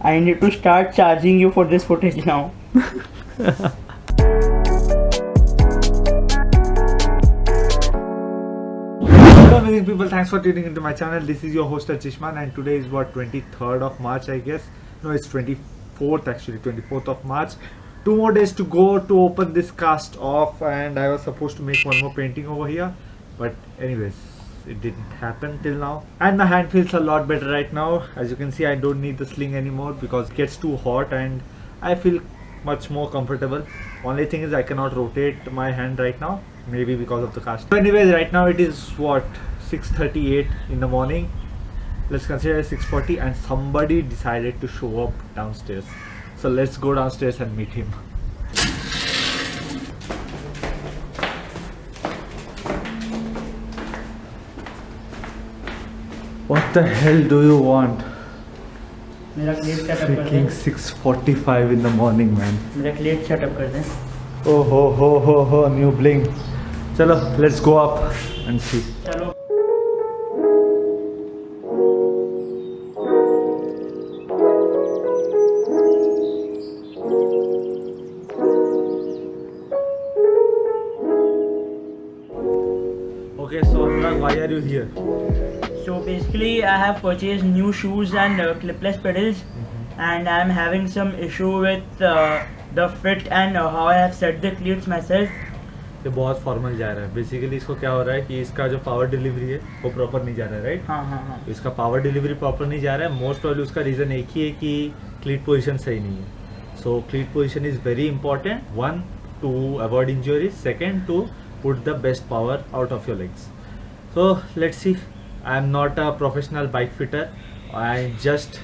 I need to start charging you for this footage now. Hello amazing people, thanks for tuning into my channel. This is your host Chishman and today is what, 23rd of March I guess. No, it's 24th actually, 24th of March. 2 more days to go to open this cast off, and I was supposed to make one more painting over here, but anyways it didn't happen till now. And my hand feels a lot better right now. As you can see, I don't need the sling anymore because it gets too hot and I feel much more comfortable. Only thing is I cannot rotate my hand right now, maybe because of the cast. So anyways, right now it is what, 6:38 in the morning. Let's consider it 6:40 and somebody decided to show up downstairs. So let's go downstairs and meet him. What the hell do you want? मेरा CLAT setup कर Freaking they. 6:45 in the morning, man. मेरा CLAT setup कर दे. Oh ho, new bling. Chalo, let's go up and see. चलो. Okay, so Anurag, why are you here? So basically, I have purchased new shoes and clipless pedals, and I am having some issue with the fit and how I have set the cleats myself. ये बहुत formal जा रहा है. Basically इसको क्या हो रहा है कि इसका जो पावर डिलीवरी है वो प्रॉपर नहीं जा रहा है, राइट? हाँ. इसका पावर डिलीवरी प्रॉपर नहीं जा रहा है. मोस्ट ऑफ उसका रीज़न एक ही है कि क्लीट पोजीशन सही नहीं है. So cleat position is very important. 1 to avoid injuries, 2 to put the best power out of your legs. So let's see. I am not a professional bike fitter. I just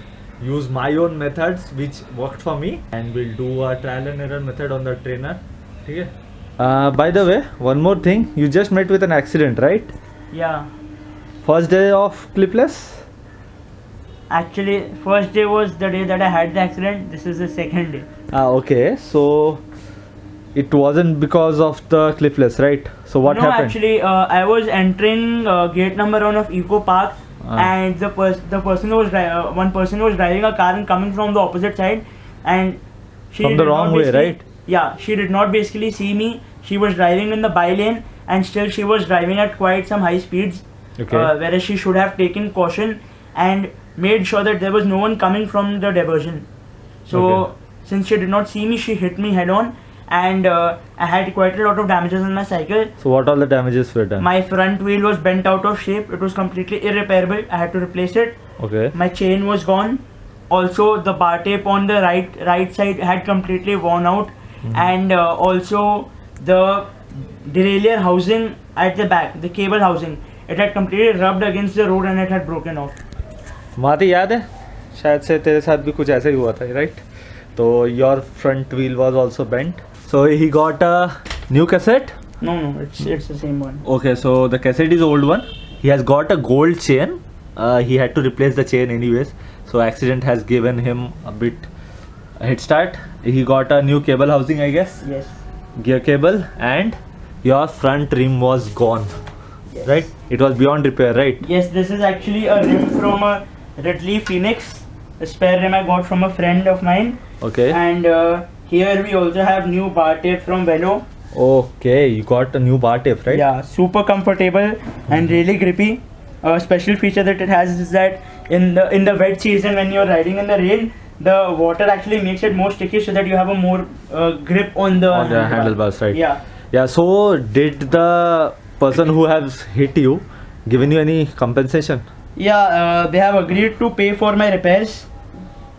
use my own methods which worked for me, and we'll do a trial and error method on the trainer. Okay. By the way, one more thing. You just met with an accident, right? Yeah. First day of clipless. Actually, first day was the day that I had the accident. This is the second day. Okay. So it wasn't because of the clipless, right? So what no, happened? actually, I was entering gate number 1 of Eco Park, and the person was one person was driving a car and coming from the opposite side, and she From the did wrong not way, basically- right? Yeah, she did not basically see me. She was driving in the by lane, and still she was driving at quite some high speeds. Okay. Whereas she should have taken caution and made sure that there was no one coming from the diversion. So since she did not see me, she hit me head on, and I had quite a lot of damages on my cycle. So what all the damages were done? My front wheel was bent out of shape. It was completely irreparable. I had to replace it. Okay. My chain was gone. Also, the bar tape on the right side had completely worn out, and also the derailleur housing at the back, the cable housing, it had completely rubbed against the road and it had broken off. माती याद है? शायद से तेरे साथ भी कुछ ऐसा ही हुआ था, right? तो your front wheel was also bent. So he got a new cassette. No, it's the same one. Okay, so the cassette is old one. He has got a gold chain. He had to replace the chain anyways. So accident has given him a bit head start. He got a new cable housing, I guess. Yes. Gear cable, and your front rim was gone. Yes. Right? It was beyond repair, right? Yes, this is actually a rim from a Ridley Phoenix. A spare rim I got from a friend of mine. Okay. And here we also have new bar tape from Velo. Okay, you got a new bar tape, right? Yeah, super comfortable and really grippy. A special feature that it has is that in the wet season, when you're riding in the rain, the water actually makes it more sticky, so that you have a more grip on the handlebars, right? Yeah. Yeah. So did the person who has hit you given you any compensation? Yeah, they have agreed to pay for my repairs.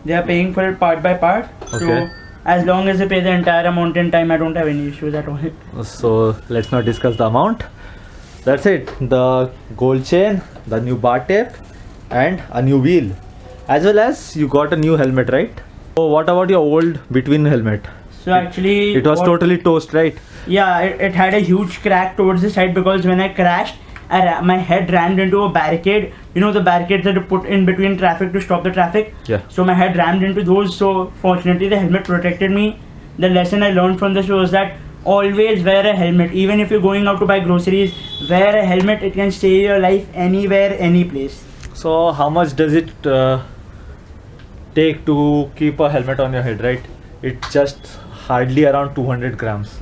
They are paying for it part by part. Okay. So as long as they pay the entire amount in time, I don't have any issues at all. So let's not discuss the amount. That's it. The gold chain, the new bar tape, and a new wheel, as well as you got a new helmet, right? So what about your old between helmet? So actually, It was totally toast, right? Yeah, it had a huge crack towards the side because when I crashed, my head rammed into a barricade. You know, the barricades that you put in between traffic to stop the traffic. Yeah. So my head rammed into those. So fortunately, the helmet protected me. The lesson I learned from this was that always wear a helmet. Even if you're going out to buy groceries, wear a helmet. It can save your life anywhere, any place. So how much does it take to keep a helmet on your head, right? It's just hardly around 200 grams.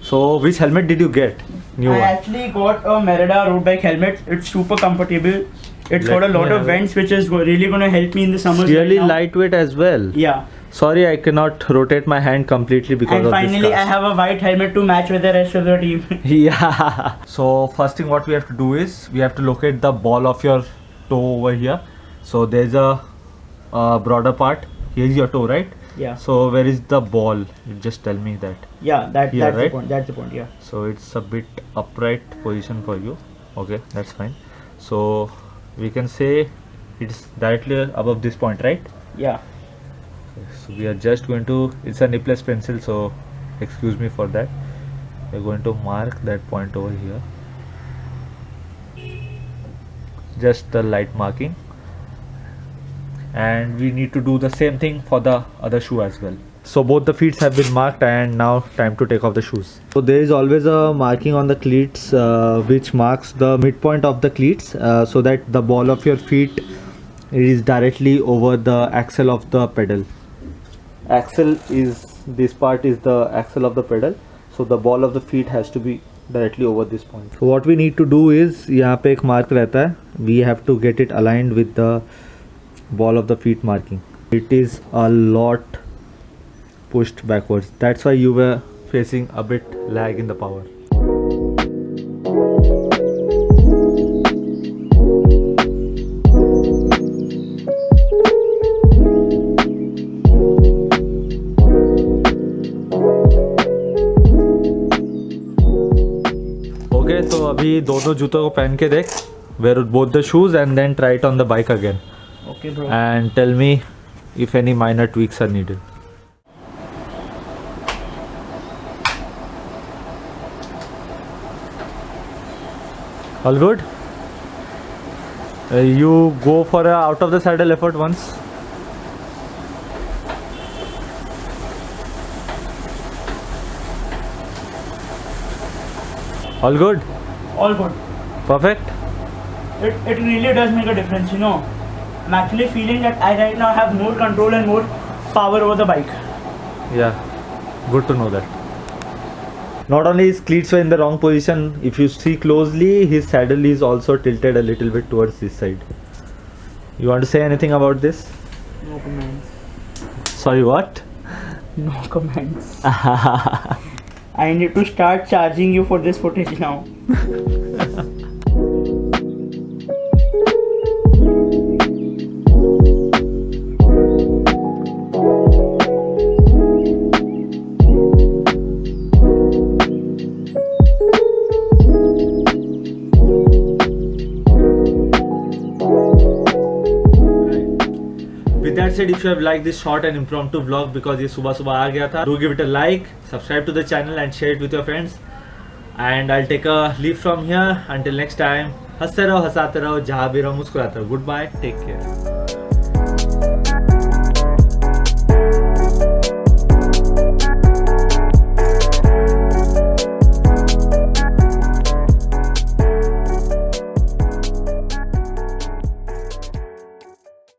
So which helmet did you get? New I one. actually got a Merida road bike helmet. It's super comfortable. It's got a Let me lot of have vents, which is really going to help me in the summers. It's really right now. lightweight as well. Yeah. Sorry, I cannot rotate my hand completely because And of finally, this I cast. have a white helmet to match with the rest of the team. Yeah. So first thing what we have to do is we have to locate the ball of your toe over here. So there's a broader part. Here's your toe, right? Yeah. So where is the ball? You just tell me that. Yeah, that's Here, the right? point. That's the point. Yeah. So it's a bit upright position for you. Okay, that's fine. So we can say it's directly above this point, right? Yeah. So we are just going to, it's a nipless pencil, so excuse me for that. We're going to mark that point over here. Just the light marking. And we need to do the same thing for the other shoe as well. So both the feet have been marked, and now time to take off the shoes. So there is always a marking on the cleats which marks the midpoint of the cleats so that the ball of your feet is directly over the axle of the pedal. Axle is, this part is the axle of the pedal, so the ball of the feet has to be directly over this point. So what we need to do is, यहाँ पे एक mark रहता है, we have to get it aligned with the ball of the feet marking. It is a lot pushed backwards, that's why you were facing a bit lag in the power. Okay, so अभी दोनों जूतों को पहन के देख, wear both the shoes and then try it on the bike again. Okay, bro. And tell me if any minor tweaks are needed. All good? You go for a out of the saddle effort once. All good? All good. Perfect? It really does make a difference, you know. I'm actually feeling that I right now have more control and more power over the bike. Yeah, good to know that. Not only his cleats were in the wrong position, if you see closely, his saddle is also tilted a little bit towards this side. You want to say anything about this? No comments. Sorry, what? No comments. I need to start charging you for this footage now. With that said, if you have liked this short and impromptu vlog because ये सुबह सुबह आ गया था, do give it a like, subscribe to the channel and share it with your friends. And I'll take a leave from here. Until next time, हंसते रहो, हंसाते रहो, जहाँ भी रहो मुस्कुराते रहो. Goodbye, take care.